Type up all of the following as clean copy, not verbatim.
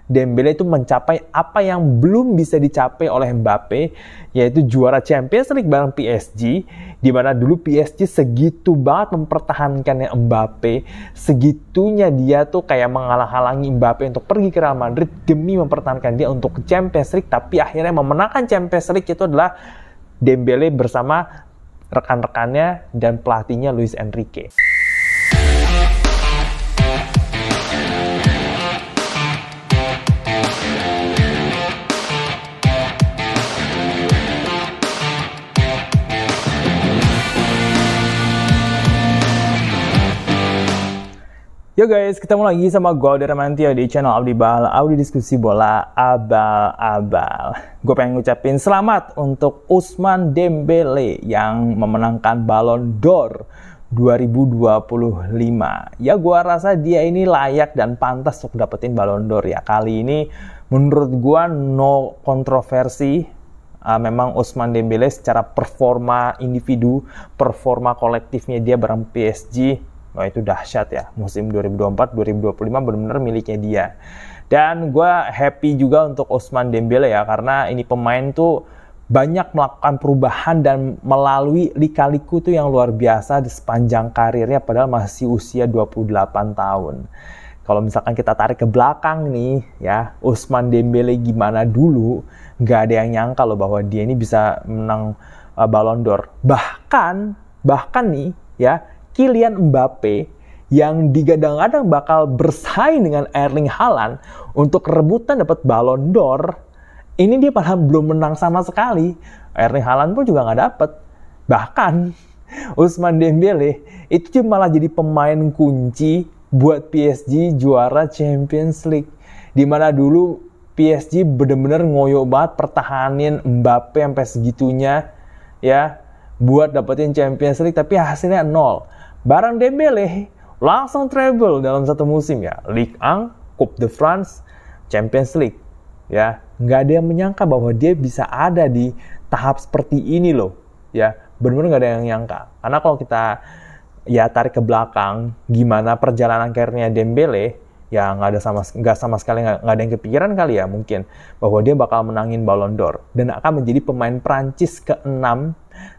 Dembele itu mencapai apa yang belum bisa dicapai oleh Mbappe, yaitu juara Champions League bareng PSG, di mana dulu PSG segitu banget mempertahankannya Mbappe, segitunya dia tuh kayak menghalang-halangi Mbappe untuk pergi ke Real Madrid demi mempertahankan dia untuk Champions League, tapi akhirnya memenangkan Champions League itu adalah Dembele bersama rekan-rekannya dan pelatihnya Luis Enrique. Yo guys, ketemu lagi sama gue Audi Ramantio di channel Audi Bal, Audi Diskusi Bola Abal-Abal. Gue pengen ngucapin selamat untuk Ousmane Dembele yang memenangkan Ballon d'Or 2025. Ya gue rasa dia ini layak dan pantas untuk dapetin Ballon d'Or ya. Kali ini menurut gue no kontroversi. Memang Ousmane Dembele secara performa individu, performa kolektifnya dia bareng PSG, wah itu dahsyat ya. Musim 2024-2025 benar-benar miliknya dia. Dan gue happy juga untuk Ousmane Dembele ya, karena ini pemain tuh banyak melakukan perubahan dan melalui lika-liku tuh yang luar biasa di sepanjang karirnya, padahal masih usia 28 tahun. Kalau misalkan kita tarik ke belakang nih ya, Ousmane Dembele gimana dulu, nggak ada yang nyangka loh bahwa dia ini bisa menang Ballon d'Or. Bahkan nih ya, Kylian Mbappe yang digadang-gadang bakal bersaing dengan Erling Haaland untuk rebutan dapat Ballon d'Or, ini dia padahal belum menang sama sekali. Erling Haaland pun juga nggak dapet. Bahkan Ousmane Dembele itu malah jadi pemain kunci buat PSG juara Champions League. Dimana dulu PSG bener-bener ngoyo banget pertahanin Mbappe sampai segitunya ya, buat dapetin Champions League, tapi hasilnya 0. Barang Dembele langsung treble dalam satu musim ya. Ligue 1, Coupe de France, Champions League. Ya, nggak ada yang menyangka bahwa dia bisa ada di tahap seperti ini loh. Ya, benar-benar nggak ada yang nyangka. Karena kalau kita ya tarik ke belakang gimana perjalanan karirnya Dembele, ya nggak sama sekali nggak ada yang kepikiran kali ya mungkin bahwa dia bakal menangin Ballon d'Or dan akan menjadi pemain Prancis ke-6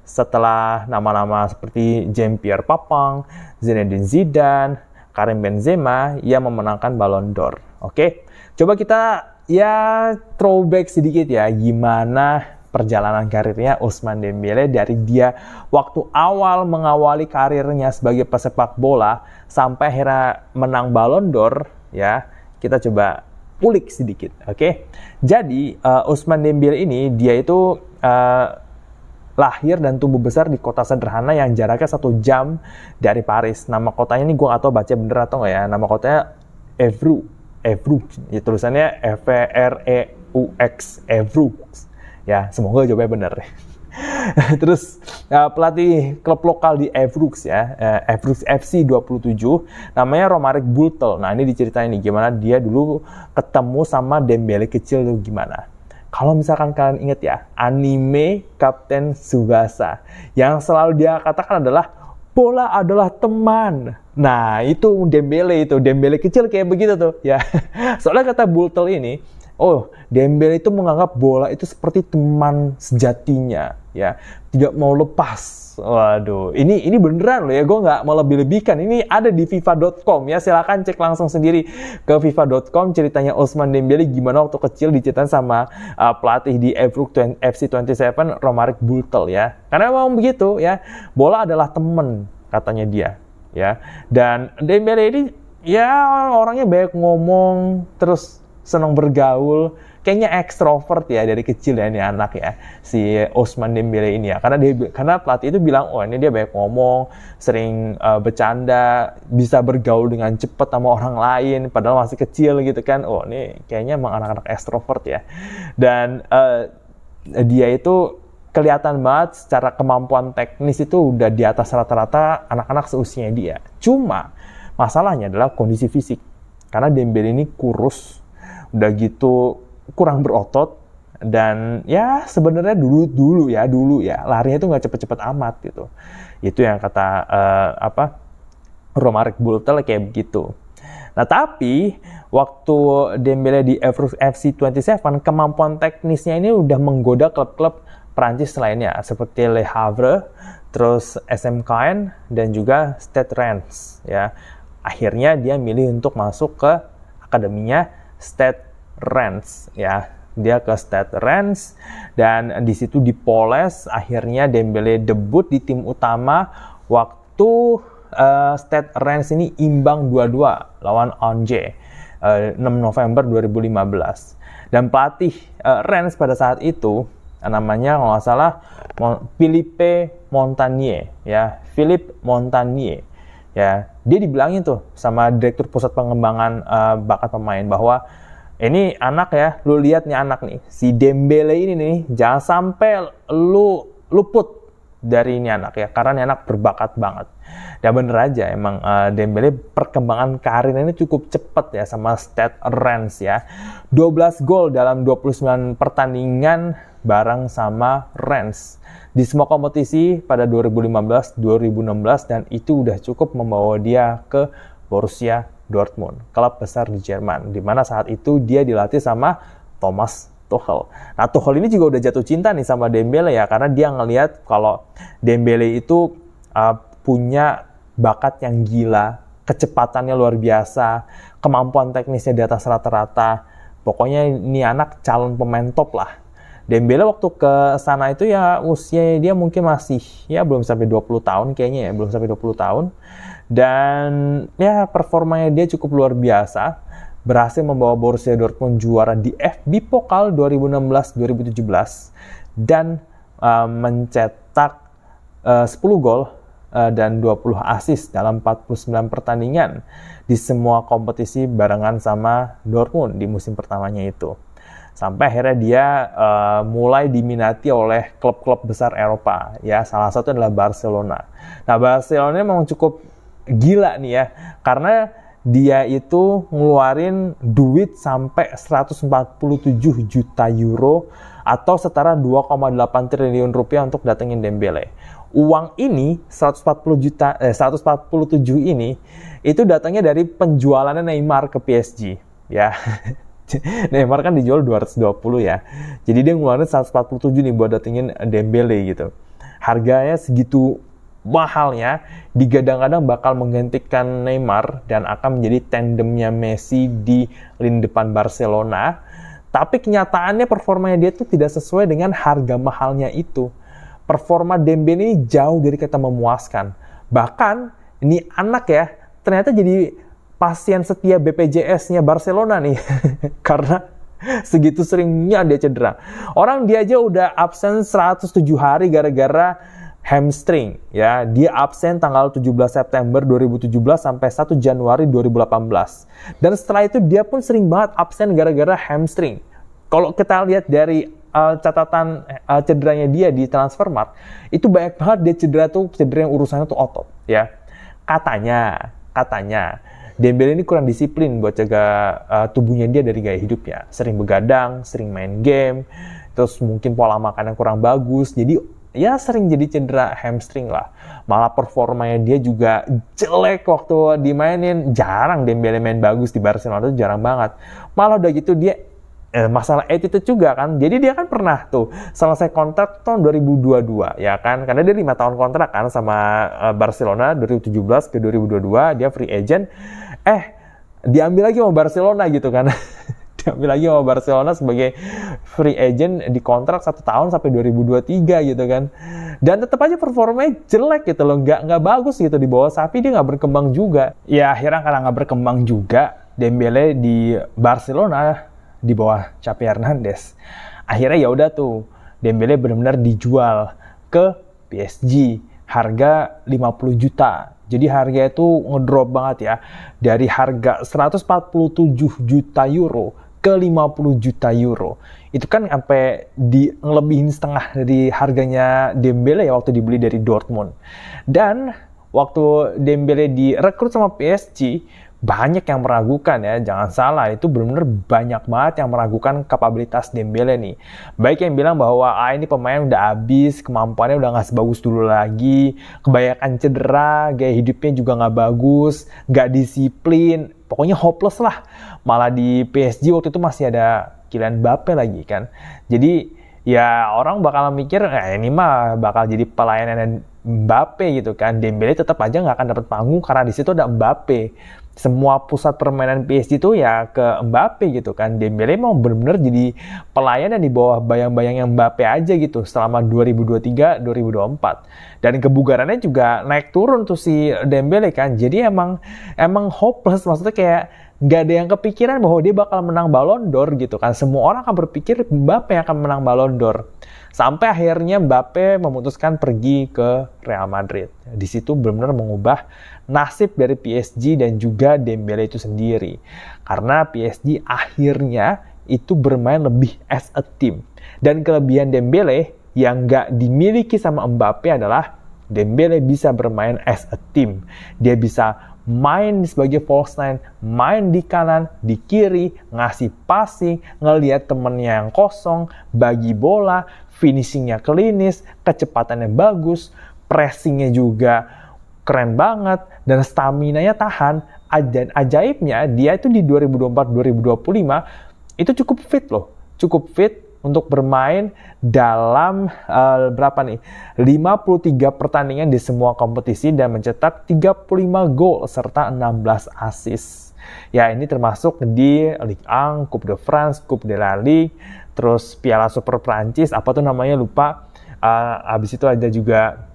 setelah nama-nama seperti Jean-Pierre Papin, Zinedine Zidane, Karim Benzema yang memenangkan Ballon d'Or. Oke, coba kita ya throwback sedikit ya, gimana perjalanan karirnya Ousmane Dembele dari dia waktu awal mengawali karirnya sebagai pesepak bola sampai akhirnya menang Ballon d'Or ya. Kita coba ulik sedikit, oke? Jadi Ousmane Dembele ini dia itu lahir dan tumbuh besar di kota sederhana yang jaraknya 1 jam dari Paris. Nama kotanya ini gue gak tahu baca bener atau nggak ya. Nama kotanya Évreux. Ya, tulisannya Evreux. Évreux. Ya, semoga jawabnya bener. Terus pelatih klub lokal di Évreux ya, Évreux FC 27, namanya Romaric Bultel. Nah ini diceritain nih gimana dia dulu ketemu sama Dembele kecil tuh gimana. Kalau misalkan kalian inget ya, anime Kapten Tsubasa yang selalu dia katakan adalah bola adalah teman. Nah itu Dembele kecil kayak begitu tuh ya. Soalnya kata Bultel ini, Dembele itu menganggap bola itu seperti teman sejatinya ya, tidak mau lepas. Waduh, ini beneran loh ya, gue nggak melebih-lebihkan. Ini ada di FIFA.com ya, silakan cek langsung sendiri ke FIFA.com ceritanya Ousmane Dembele gimana waktu kecil diceritain sama pelatih di Évreux FC 27 Romaric Bultel ya. Karena memang begitu ya, bola adalah teman katanya dia ya. Dan Dembele ini ya orangnya banyak ngomong, terus senang bergaul, kayaknya ekstrovert ya dari kecil ya ini anak ya, si Ousmane Dembele ini ya. Karena pelatih itu bilang, ini dia banyak ngomong, sering bercanda, bisa bergaul dengan cepat sama orang lain, padahal masih kecil gitu kan. Ini kayaknya emang anak-anak ekstrovert ya. Dan dia itu kelihatan banget secara kemampuan teknis itu udah di atas rata-rata anak-anak seusianya dia. Cuma masalahnya adalah kondisi fisik. Karena Dembele ini kurus, udah gitu kurang berotot, dan ya sebenarnya dulu ya larinya itu nggak cepet-cepet amat gitu. Itu yang kata Romaric Bultel kayak begitu. Nah, tapi waktu Dembele di FC27, kemampuan teknisnya ini udah menggoda klub-klub Prancis lainnya seperti Le Havre, terus SM Caen dan juga Stade Reims ya. Akhirnya dia milih untuk masuk ke akademinya Stade Reims ya. Dia ke Stade Reims dan di situ dipoles. Akhirnya Dembele debut di tim utama waktu Stade Reims ini imbang 2-2 lawan Angers 6 November 2015. Dan pelatih Reims pada saat itu namanya kalau nggak salah Philippe Montanier ya, Philippe Montanier ya. Dia dibilangin tuh sama direktur pusat pengembangan bakat pemain bahwa ini anak ya, lu lihat nih anak nih, si Dembele ini nih, jangan sampai lu luput dari ini anak ya, karena ini anak berbakat banget. Dan bener aja, emang Dembele perkembangan karirnya ini cukup cepat ya sama Stade Reims ya. 12 gol dalam 29 pertandingan bareng sama Reims di semua kompetisi pada 2015, 2016 dan itu udah cukup membawa dia ke Borussia Dortmund, klub besar di Jerman, di mana saat itu dia dilatih sama Thomas Tuchel. Nah, Tuchel ini juga udah jatuh cinta nih sama Dembele ya, karena dia ngelihat kalau Dembele itu punya bakat yang gila, kecepatannya luar biasa, kemampuan teknisnya di atas rata-rata. Pokoknya ini anak calon pemain top lah. Dembele waktu ke sana itu ya usianya dia mungkin masih ya belum sampai 20 tahun kayaknya ya, belum sampai 20 tahun. Dan ya performanya dia cukup luar biasa, berhasil membawa Borussia Dortmund juara di FB Pokal 2016-2017 dan mencetak 10 gol dan 20 assist dalam 49 pertandingan di semua kompetisi barengan sama Dortmund di musim pertamanya itu. Sampai akhirnya dia mulai diminati oleh klub-klub besar Eropa ya, salah satu adalah Barcelona. Nah, Barcelona memang cukup gila nih ya, karena dia itu ngeluarin duit sampai 147 juta euro atau setara 2,8 triliun rupiah untuk datengin Dembele. Uang ini 147 ini itu datangnya dari penjualannya Neymar ke PSG ya. Neymar kan dijual 220 ya. Jadi dia ngeluarin 147 nih buat datengin Dembele gitu. Harganya segitu mahalnya, digadang-gadang bakal menggantikan Neymar dan akan menjadi tandemnya Messi di lini depan Barcelona. Tapi kenyataannya performanya dia tuh tidak sesuai dengan harga mahalnya itu. Performa Dembele ini jauh dari kata memuaskan. Bahkan ini anak ya, ternyata jadi pasien setia BPJS-nya Barcelona nih. Karena segitu seringnya dia cedera. Orang dia aja udah absen 107 hari gara-gara hamstring ya. Dia absen tanggal 17 September 2017 sampai 1 Januari 2018. Dan setelah itu dia pun sering banget absen gara-gara hamstring. Kalau kita lihat dari catatan cederanya dia di Transfermarkt, itu banyak banget dia cedera yang urusannya tuh otot ya. Katanya Dembele ini kurang disiplin buat jaga tubuhnya dia dari gaya hidupnya. Sering begadang, sering main game, terus mungkin pola makan yang kurang bagus. Jadi ya sering jadi cedera hamstring lah. Malah performanya dia juga jelek waktu dimainin. Jarang Dembele main bagus di Barcelona, itu jarang banget. Malah udah gitu dia masalah attitude juga kan. Jadi dia kan pernah tuh selesai kontrak tahun 2022 ya kan. Karena dia 5 tahun kontrak kan sama Barcelona 2017 ke 2022, dia free agent. Diambil lagi sama Barcelona gitu kan. Diambil lagi sama Barcelona sebagai free agent di kontrak 1 tahun sampai 2023 gitu kan. Dan tetap aja performanya jelek gitu loh, nggak bagus gitu di bawah Xavi, dia nggak berkembang juga. Ya akhirnya karena nggak berkembang juga, Dembele di Barcelona di bawah Xavi Hernandez. Akhirnya ya udah tuh Dembele benar-benar dijual ke PSG harga 50 juta. Jadi harga itu ngedrop banget ya. Dari harga 147 juta euro ke 50 juta euro. Itu kan sampai ngelebihin setengah dari harganya Dembele ya waktu dibeli dari Dortmund. Dan waktu Dembele direkrut sama PSG, banyak yang meragukan ya, jangan salah, itu benar-benar banyak banget yang meragukan kapabilitas Dembele nih. Baik yang bilang bahwa ini pemain udah habis, kemampuannya udah nggak sebagus dulu lagi, kebanyakan cedera, gaya hidupnya juga nggak bagus, nggak disiplin, pokoknya hopeless lah. Malah di PSG waktu itu masih ada Kylian Mbappe lagi kan. Jadi ya orang bakal mikir, ini mah bakal jadi pelayanan Mbappe gitu kan. Dembele tetap aja nggak akan dapat panggung karena di situ ada Mbappe. Semua pusat permainan PSG itu ya ke Mbappe gitu kan. Dembele mau benar-benar jadi pelayanan di bawah bayang-bayangnya Mbappe aja gitu selama 2023-2024. Dan kebugarannya juga naik turun tuh si Dembele kan. Jadi emang hopeless, maksudnya kayak nggak ada yang kepikiran bahwa dia bakal menang Ballon d'Or gitu kan. Semua orang akan berpikir Mbappe yang akan menang Ballon d'Or. Sampai akhirnya Mbappe memutuskan pergi ke Real Madrid. Di situ benar-benar mengubah nasib dari PSG dan juga Dembele itu sendiri. Karena PSG akhirnya itu bermain lebih as a team. Dan kelebihan Dembele yang nggak dimiliki sama Mbappe adalah Dembele bisa bermain as a team. Dia bisa main sebagai false nine, main di kanan, di kiri, ngasih passing, ngelihat temennya yang kosong, bagi bola, finishingnya klinis, kecepatannya bagus, pressingnya juga keren banget, dan staminanya tahan. Dan ajaibnya, dia itu di 2024-2025 itu cukup fit loh, cukup fit untuk bermain dalam 53 pertandingan di semua kompetisi dan mencetak 35 gol serta 16 assist. Ya, ini termasuk di Ligue 1, Coupe de France, Coupe de la Ligue, terus Piala Super Prancis, apa tuh namanya lupa. Habis itu ada juga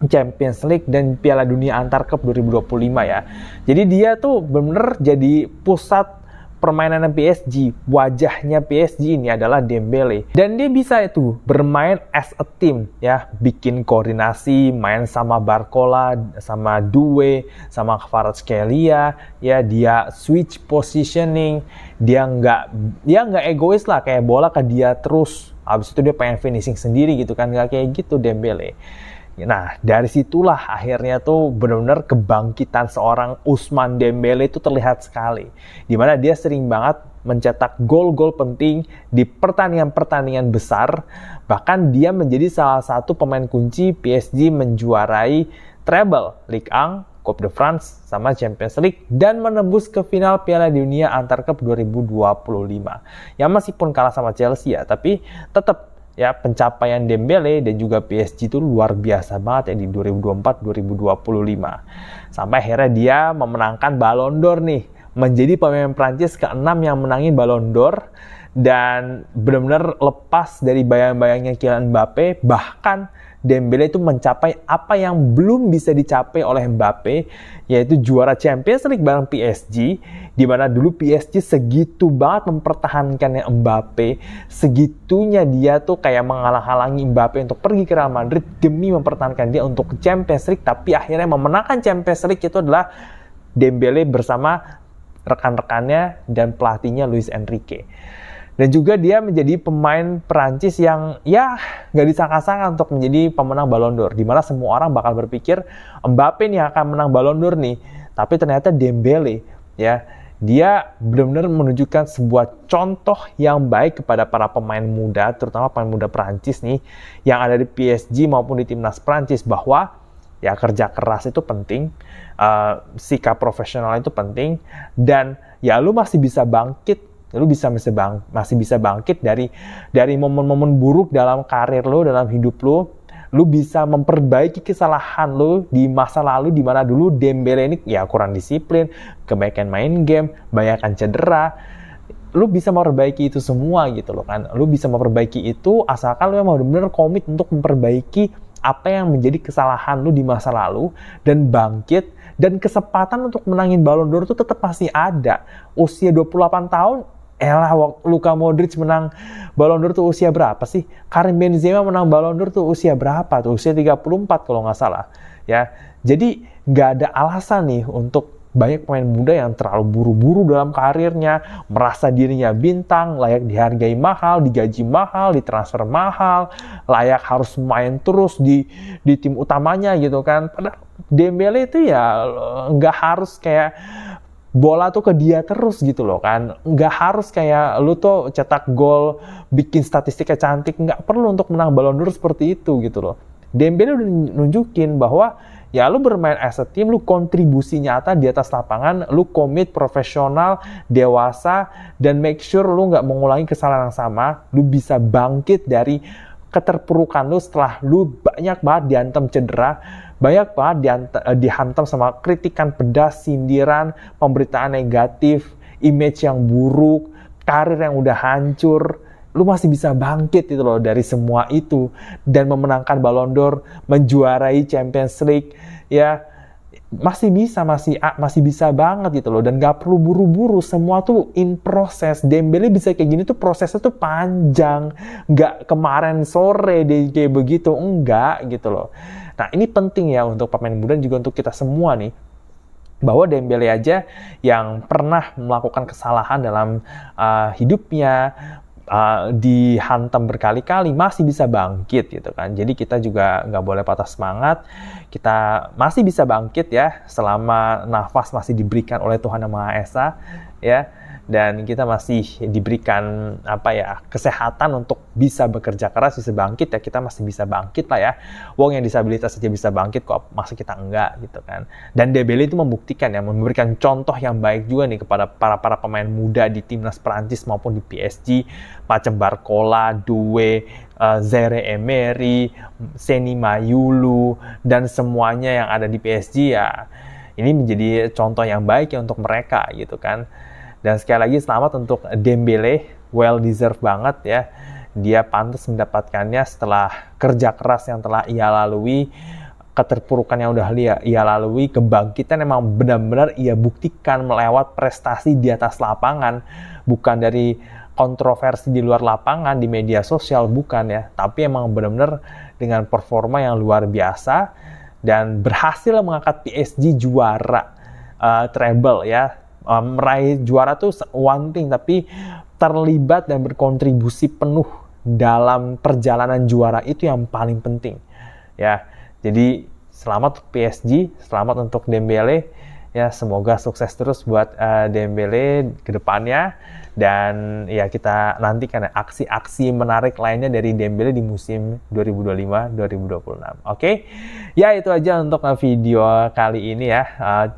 Champions League dan Piala Dunia Antar Klub 2025 ya. Jadi dia tuh bener-bener jadi pusat permainan PSG, wajahnya PSG ini adalah Dembele. Dan dia bisa itu bermain as a team ya, bikin koordinasi, main sama Barcola, sama Doué, sama Kvaratskhelia, ya dia switch positioning, dia nggak egois lah, kayak bola ke dia terus. Habis itu dia pengen finishing sendiri gitu kan, nggak kayak gitu Dembele. Nah, dari situlah akhirnya tuh benar-benar kebangkitan seorang Ousmane Dembele itu terlihat sekali. Dimana dia sering banget mencetak gol-gol penting di pertandingan-pertandingan besar. Bahkan dia menjadi salah satu pemain kunci PSG menjuarai treble Ligue 1, Coupe de France, sama Champions League, dan menembus ke final Piala Dunia Antar Klub 2025. Ya meskipun kalah sama Chelsea ya, tapi tetap ya pencapaian Dembele dan juga PSG itu luar biasa banget ya di 2024-2025. Sampai akhirnya dia memenangkan Ballon d'Or nih, menjadi pemain Prancis ke-6 yang menangin Ballon d'Or dan benar-benar lepas dari bayang-bayangnya Kylian Mbappe. Bahkan Dembele itu mencapai apa yang belum bisa dicapai oleh Mbappe, yaitu juara Champions League bareng PSG, di mana dulu PSG segitu banget mempertahankannya Mbappe, segitunya dia tuh kayak menghalang-halangi Mbappe untuk pergi ke Real Madrid demi mempertahankan dia untuk Champions League, tapi akhirnya memenangkan Champions League itu adalah Dembele bersama rekan-rekannya dan pelatihnya Luis Enrique. Dan juga dia menjadi pemain Perancis yang ya nggak disangka-sangka untuk menjadi pemenang Ballon d'Or. Dimana semua orang bakal berpikir Mbappe nih akan menang Ballon d'Or nih. Tapi ternyata Dembele ya, dia benar-benar menunjukkan sebuah contoh yang baik kepada para pemain muda, terutama pemain muda Perancis nih, yang ada di PSG maupun di timnas Perancis, bahwa ya kerja keras itu penting, sikap profesional itu penting, dan ya lu masih bisa bangkit. Lu masih bisa bangkit dari momen-momen buruk dalam karir lu, dalam hidup lu. Lu bisa memperbaiki kesalahan lu di masa lalu, di mana dulu Dembele ini ya kurang disiplin, kebanyakan main game, banyakkan cedera. Lu bisa memperbaiki itu semua gitu loh kan. Lu bisa memperbaiki itu asalkan lu memang benar-benar komit untuk memperbaiki apa yang menjadi kesalahan lu di masa lalu dan bangkit. Dan kesempatan untuk menangin Ballon d'Or itu tetap pasti ada. Usia 28 tahun, waktu Luka Modric menang Ballon d'Or tuh usia berapa sih? Karim Benzema menang Ballon d'Or tuh usia berapa? Tuh usia 34 kalau nggak salah. Ya, jadi nggak ada alasan nih untuk banyak pemain muda yang terlalu buru-buru dalam karirnya, merasa dirinya bintang, layak dihargai mahal, digaji mahal, ditransfer mahal, layak harus main terus di tim utamanya gitu kan. Padahal Dembele itu ya nggak harus kayak bola tuh ke dia terus gitu loh kan. Nggak harus kayak lu tuh cetak gol, bikin statistiknya cantik, nggak perlu untuk menang Ballon d'Or seperti itu gitu loh. Dembele udah nunjukin bahwa ya lu bermain as a team, lu kontribusi nyata di atas lapangan, lu komit, profesional, dewasa, dan make sure lu nggak mengulangi kesalahan yang sama, lu bisa bangkit dari keterpurukan lu setelah lu banyak banget dihantam cedera, banyak banget dihantam sama kritikan pedas, sindiran, pemberitaan negatif, image yang buruk, karir yang udah hancur. Lu masih bisa bangkit gitu loh dari semua itu dan memenangkan Ballon d'Or, menjuarai Champions League, ya masih bisa banget gitu loh, dan gak perlu buru-buru, semua tuh in proses. Dembele bisa kayak gini tuh prosesnya tuh panjang, gak kemarin sore dia kayak begitu, enggak gitu loh. Nah ini penting ya untuk pemain muda, juga untuk kita semua nih, bahwa Dembele aja yang pernah melakukan kesalahan dalam hidupnya, dihantam berkali-kali, masih bisa bangkit gitu kan. Jadi kita juga nggak boleh patah semangat, kita masih bisa bangkit ya selama nafas masih diberikan oleh Tuhan Yang Maha Esa ya, dan kita masih diberikan kesehatan untuk bisa bekerja keras, bisa bangkit ya, kita masih bisa bangkit lah ya. Wong yang disabilitas saja bisa bangkit, kok masa kita enggak gitu kan. Dan Dembele itu membuktikan ya, memberikan contoh yang baik juga nih kepada para pemain muda di timnas Prancis maupun di PSG, macam Barcola, Doué, Zaire Emery, Seny Mayulu, dan semuanya yang ada di PSG ya. Ini menjadi contoh yang baik ya untuk mereka gitu kan. Dan sekali lagi selamat untuk Dembele, well deserved banget ya. Dia pantas mendapatkannya setelah kerja keras yang telah ia lalui, keterpurukan yang udah ia lalui, kebangkitan emang benar-benar ia buktikan melewat prestasi di atas lapangan, bukan dari kontroversi di luar lapangan, di media sosial, bukan ya. Tapi emang benar-benar dengan performa yang luar biasa dan berhasil mengangkat PSG juara treble ya. Meraih juara tuh one thing, tapi terlibat dan berkontribusi penuh dalam perjalanan juara itu yang paling penting ya. Jadi selamat untuk PSG, selamat untuk Dembele ya, semoga sukses terus buat Dembele ke depannya, dan ya kita nantikan aksi-aksi menarik lainnya dari Dembele di musim 2025-2026. Oke? Ya itu aja untuk video kali ini ya.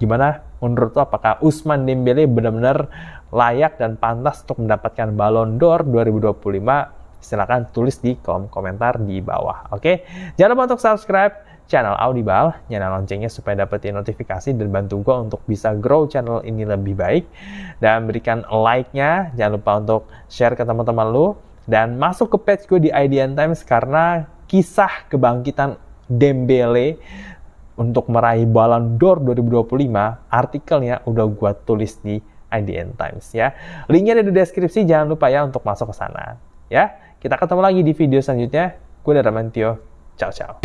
Gimana menurut lo, apakah Ousmane Dembele benar-benar layak dan pantas untuk mendapatkan Ballon d'Or 2025? Silakan tulis di kolom komentar di bawah. Oke? Jangan lupa untuk subscribe channel Audible, nyalain loncengnya supaya dapetin notifikasi dan bantu gue untuk bisa grow channel ini lebih baik. Dan berikan like-nya, jangan lupa untuk share ke teman-teman lu, dan masuk ke page gue di IDN Times karena kisah kebangkitan Dembele untuk meraih Ballon d'Or 2025, artikelnya udah gue tulis di IDN Times ya. Linknya ada di deskripsi, jangan lupa ya untuk masuk ke sana. Ya, kita ketemu lagi di video selanjutnya. Gue Dara Mantio, ciao ciao.